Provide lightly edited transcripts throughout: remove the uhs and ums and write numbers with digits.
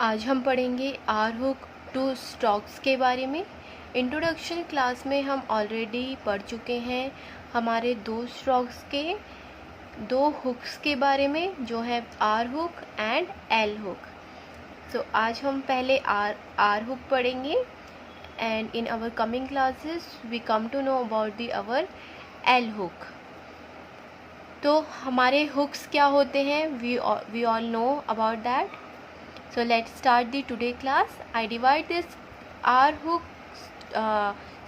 आज हम पढ़ेंगे आर हुक टू स्टॉक्स के बारे में। इंट्रोडक्शन क्लास में हम ऑलरेडी पढ़ चुके हैं हमारे दो स्टॉक्स के दो हुक्स के बारे में, जो है R hook and L hook. So आज हम पहले आर हुक पढ़ेंगे and in our coming classes we come to know about the our L hook. तो हमारे हुक्स क्या होते हैं, we all know about that. So let's start the today class. I divide this R hook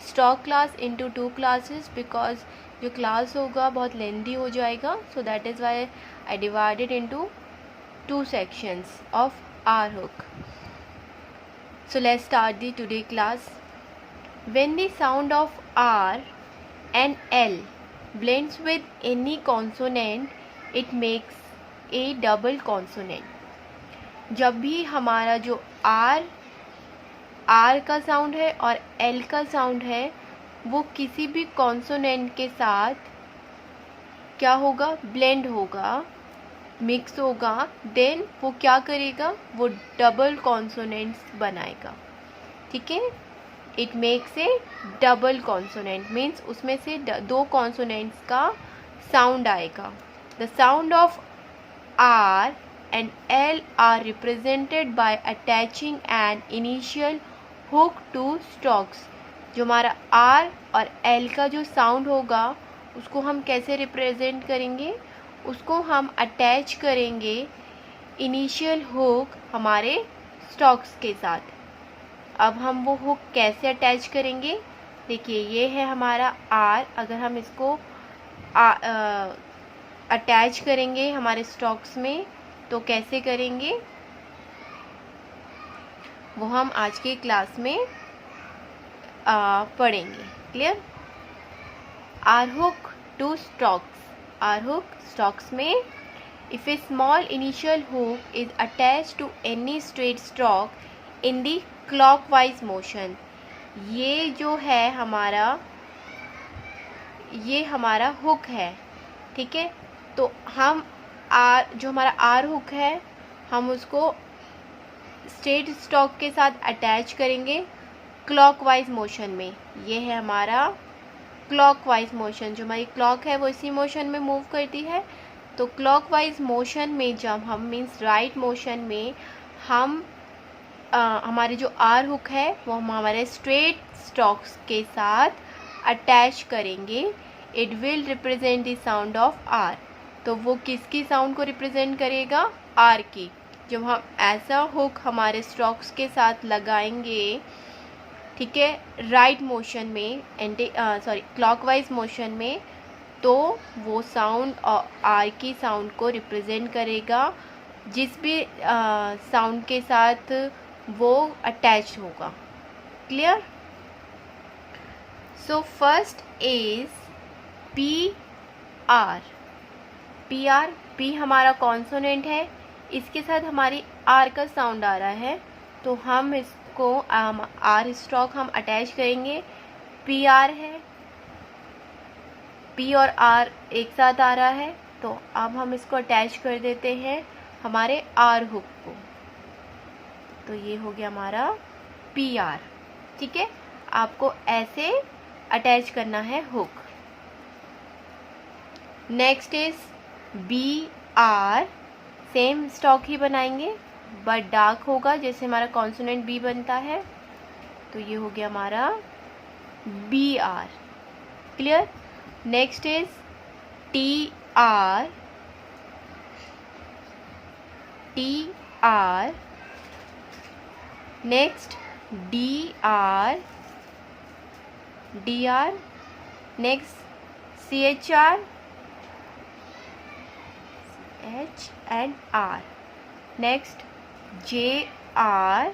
stock class into two classes because जो class होगा बहुत lengthy हो जाएगा. So that is why I divided into two sections of R hook. So let's start the today class. When the sound of R and L blends with any consonant, it makes a double consonant. जब भी हमारा जो are का sound है और L का sound है वो किसी भी कॉन्सोनेंट के साथ क्या होगा, ब्लेंड होगा, मिक्स होगा, देन वो क्या करेगा, वो डबल कॉन्सोनेंट्स बनाएगा. ठीक है, it makes a double consonant means उसमें से दो कॉन्सोनेंट्स का साउंड आएगा. The sound of R and L are represented by attaching an initial hook to stalks. जो हमारा R और L का जो साउंड होगा उसको हम कैसे रिप्रेजेंट करेंगे, उसको हम अटैच करेंगे इनिशियल हुक हमारे स्टॉक्स के साथ. अब हम वो हुक कैसे अटैच करेंगे, देखिए ये है हमारा R. अगर हम इसको अटैच करेंगे हमारे स्टॉक्स में तो कैसे करेंगे वो हम आज के क्लास में पढ़ेंगे. Clear. R hook to strokes. R hook strokes में if a small initial hook is attach to any straight stroke in the clockwise motion. ये जो है ये हमारा हुक है. ठीक है, तो हम जो हमारा आर हुक है हम उसको स्ट्रेट स्टॉक के साथ अटैच करेंगे क्लॉकवाइज मोशन में. ये है हमारा क्लॉकवाइज मोशन. जो हमारी क्लॉक है वो इसी मोशन में मूव करती है. तो क्लॉकवाइज मोशन में जब हम मीन्स राइट मोशन में हम हमारे जो आर हुक है वो हम हमारे स्ट्रेट स्टॉक्स के साथ अटैच करेंगे. It will represent the sound of R. तो वो किसकी साउंड को रिप्रेजेंट करेगा, आर की. जब हम ऐसा हुक हमारे स्टॉक्स के साथ लगाएंगे, ठीक है, राइट मोशन में क्लॉकवाइज मोशन में, तो वो साउंड आर की साउंड को रिप्रेजेंट करेगा जिस भी साउंड के साथ वो अटैच होगा. Clear. So first is P R. P R, P हमारा कॉन्सोनेंट है, इसके साथ हमारी आर का साउंड आ रहा है तो हम इसको आर स्टॉक हम अटैच करेंगे. पी आर है, पी और आर एक साथ आ रहा है तो अब हम इसको अटैच कर देते हैं हमारे आर हुक को. तो ये हो गया हमारा पी आर. ठीक है, आपको ऐसे अटैच करना है hook. Next is B R. Same stroke ही बनाएंगे बट डार्क होगा, जैसे हमारा कॉन्सोनेंट बी बनता है. तो ये हो गया हमारा B R. Clear. Next is T R. T R. Next D R. D R. Next C H R. H and R. Next J R.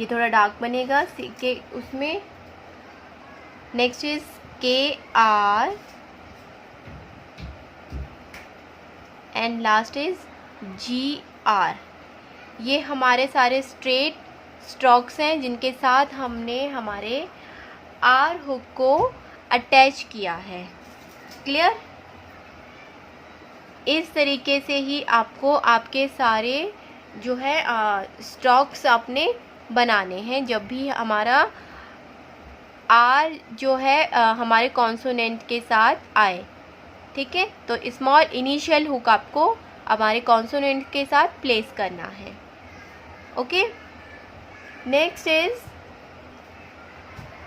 ये थोड़ा डार्क बनेगा के उसमें. Next is K R and last is G R. ये हमारे सारे straight strokes हैं जिनके साथ हमने हमारे आर हुक को अटैच किया है. क्लियर. इस तरीके से ही आपको आपके सारे जो है स्टॉक्स अपने बनाने हैं जब भी हमारा आर जो है हमारे कॉन्सोनेंट के साथ आए। ठीक है, तो स्मॉल इनिशियल हुक आपको हमारे कॉन्सोनेंट के साथ प्लेस करना है। Okay, next is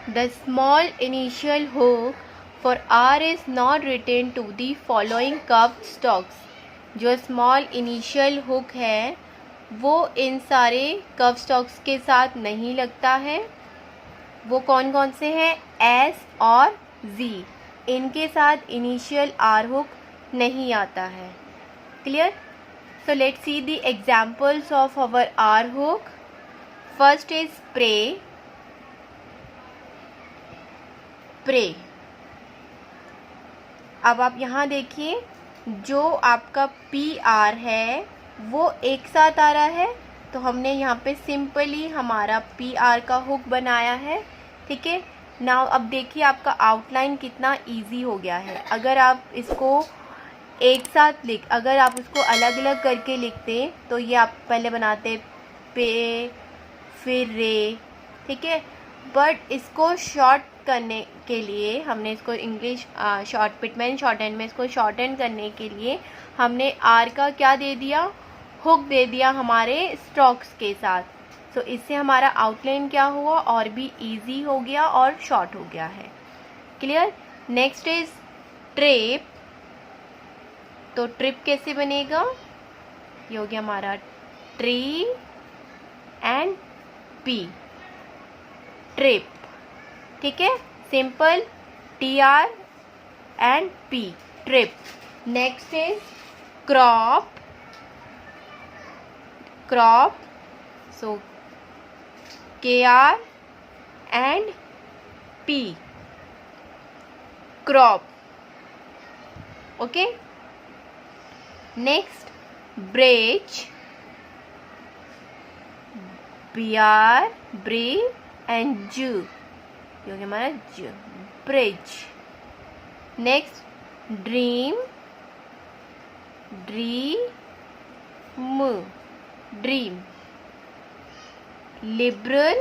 the small initial hook for R is not written to the following curved strokes. जो स्मॉल इनिशियल हुक है वो इन सारे कर्व स्टॉक्स के साथ नहीं लगता है। वो कौन कौन से हैं? एस और जी, इनके साथ इनिशियल आर हुक नहीं आता है। Clear? So let's see the examples of our R hook. First is pray. Pray. अब आप यहाँ देखिए, जो आपका पी आर है वो एक साथ आ रहा है, तो हमने यहाँ पे सिंपली हमारा पी आर का हुक बनाया है। ठीक है, नाउ अब देखिए आपका आउटलाइन कितना इजी हो गया है। अगर आप इसको एक साथ अगर आप उसको अलग अलग करके लिखते तो ये आप पहले बनाते पे फिर रे। ठीक है, बट इसको शॉर्ट करने के लिए हमने इसको इंग्लिश पिटमैन शॉर्ट हैंड में इसको शॉर्ट हैंड करने के लिए हमने आर का क्या दे दिया? हुक दे दिया हमारे स्टॉक्स के साथ। तो इससे हमारा आउटलाइन क्या हुआ? और भी इजी हो गया और शॉर्ट हो गया है। क्लियर? Next is trip. तो ट्रिप कैसे बनेगा? ये हो गया हमारा ट्री एंड पी, ट्रिप। ठीक है, simple, T R and P, trip. Next is crop. Crop, so KR and P, crop. Okay, next bridge, BR, brave and J, ये हो गया हमारा J, bridge. Next dream, dream. Liberal,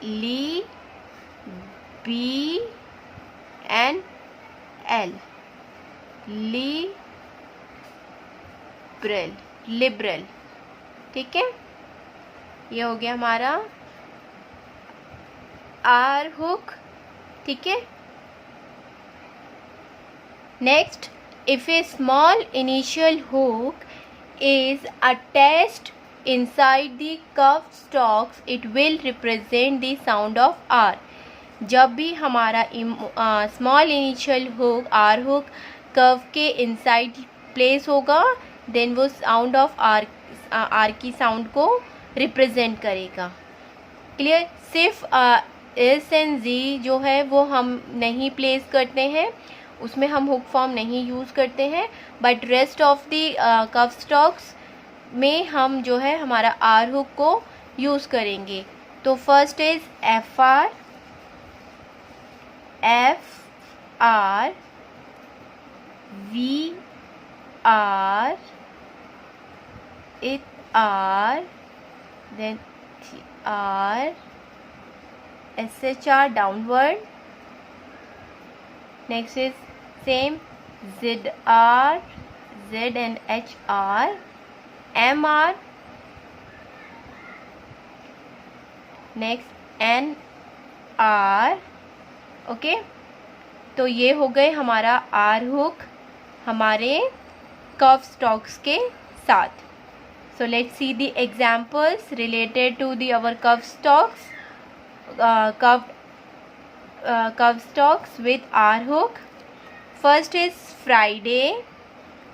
Li, B and L, liberal। ठीक है, ये हो गया हमारा आर हुक। ठीक है, next, if a small initial hook is attached inside the curved stalks, it will represent the sound of R। जब भी हमारा small initial hook R hook curve के इनसाइड प्लेस होगा, देन वो साउंड ऑफ आर की sound को represent करेगा। Clear? सिर्फ एस एंड जी जो है वो हम नहीं प्लेस करते हैं, उसमें हम हुक फॉर्म नहीं यूज़ करते हैं, but rest of the curve stocks में हम जो है हमारा आर हुक को यूज़ करेंगे। तो first is F R, V R, it R, then R, SHR downward. Next is same ZR, Z and HR, MR. Next NR. Okay, तो ये हो गए हमारा आर हुक हमारे कर्व स्टॉक्स के साथ। So let's see the examples related to the our curve stocks, curve stocks with R hook. First is Friday.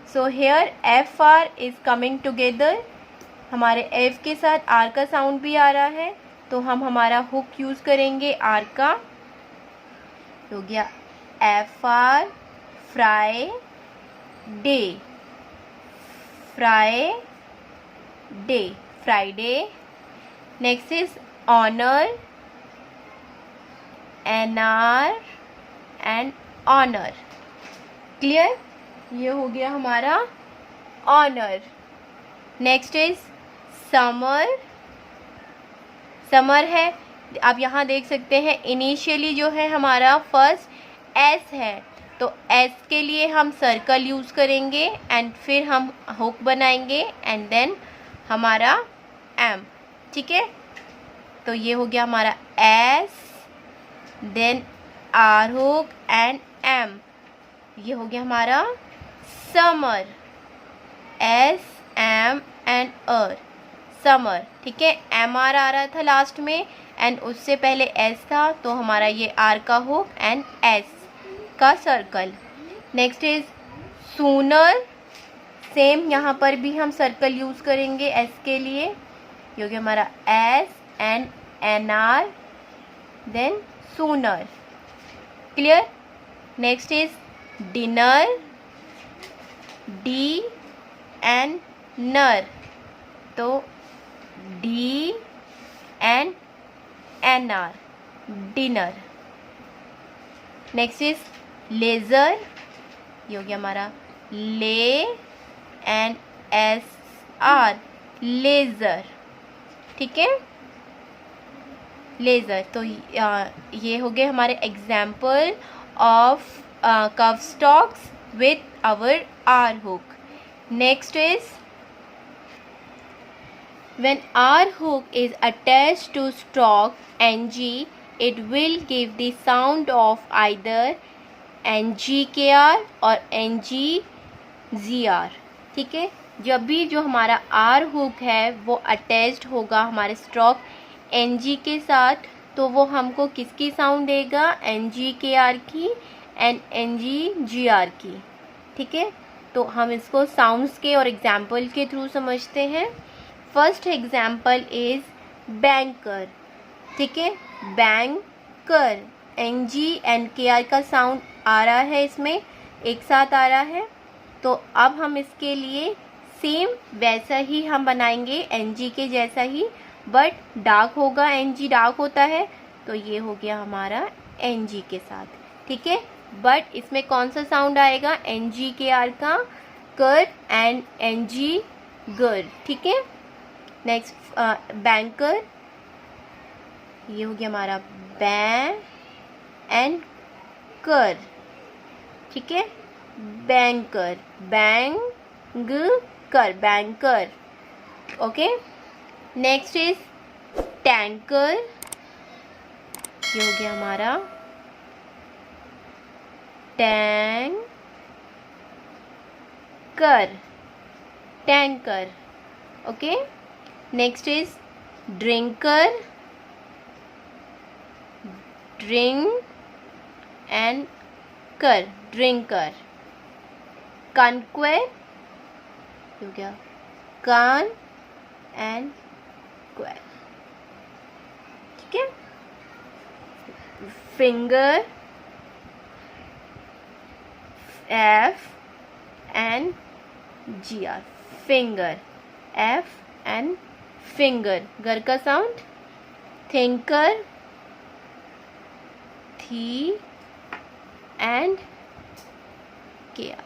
So here FR is coming together. हमारे F के साथ R का sound भी आ रहा है, तो हम हमारा हुक यूज़ करेंगे R का। हो गया FR, Friday, Friday. Next is honor, NR and honor. Clear? ये हो गया हमारा honour. Next is summer. Summer है, आप यहाँ देख सकते हैं इनिशियली जो है हमारा फर्स्ट एस है, तो एस के लिए हम सर्कल यूज़ करेंगे एंड फिर हम हुक बनाएंगे एंड देन हमारा एम। ठीक है, तो ये हो गया हमारा S, then R hook and M. ये हो गया हमारा summer, S M and R, summer. ठीक है, एम आर आ रहा था लास्ट में एंड उससे पहले एस था, तो हमारा ये आर का हुक एंड एस का circle. Next is sooner. Same यहाँ पर भी हम सर्कल यूज़ करेंगे एस के लिए। ये हो गया हमारा S and N R, then sooner. Clear. Next is dinner, D and नर, तो D and N R, dinner. Next is laser. ये हो गया हमारा ले एंड एस आर, लेज़र। ठीक है, लेज़र। तो ये हो गए हमारे example of curve strokes with our R hook. Next is when R hook is attached to stalk NG, it will give the sound of either NGKR और NGZR। ठीक है, जब भी जो हमारा R hook है वो अटैच्ड होगा हमारे स्टॉक NG के साथ, तो वो हमको किसकी साउंड देगा, NGKR की एंड NGGR की। ठीक है, तो हम इसको साउंड्स के और एग्जाम्पल के थ्रू समझते हैं। First example is banker. ठीक है, बैंकर, NG&KR का साउंड आ रहा है, इसमें एक साथ आ रहा है। तो अब हम इसके लिए सेम वैसा ही हम बनाएंगे, NG के जैसा ही, बट डार्क होगा, NG डार्क होता है, तो ये हो गया हमारा NG के साथ। ठीक है, बट इसमें कौन सा साउंड आएगा, NGKR का, कर एंड NG गर। ठीक है, नेक्स्ट बैंकर। ये हो गया हमारा बैं एंड कर। ठीक है, बैंकर, बैंग कर, banker. Okay, next is tanker. ये हो गया हमारा tanker, tanker. Okay, next is drinker, drink and कर, ड्रिंकर। कनक्वेर, हो गया कान एंड क्वेर। ठीक है, finger, F and GR, finger, F and finger. गर का sound, thinker, thi and KR,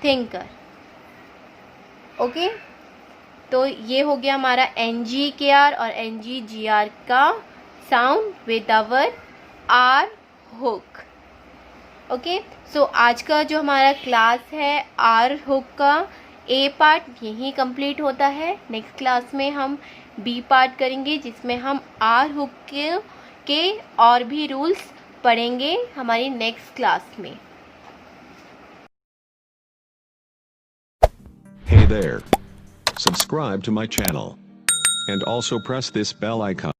thinker. Okay, तो ये हो गया हमारा NGKR और NGGR का sound with our R hook. Okay, so आज का जो हमारा क्लास है आर हुक का ए पार्ट यहीं कंप्लीट होता है। नेक्स्ट क्लास में हम बी पार्ट करेंगे, जिसमें हम आर हुक के और भी रूल्स पढ़ेंगे हमारी नेक्स्ट क्लास में। Hey there. Subscribe to my channel. And also press this bell icon.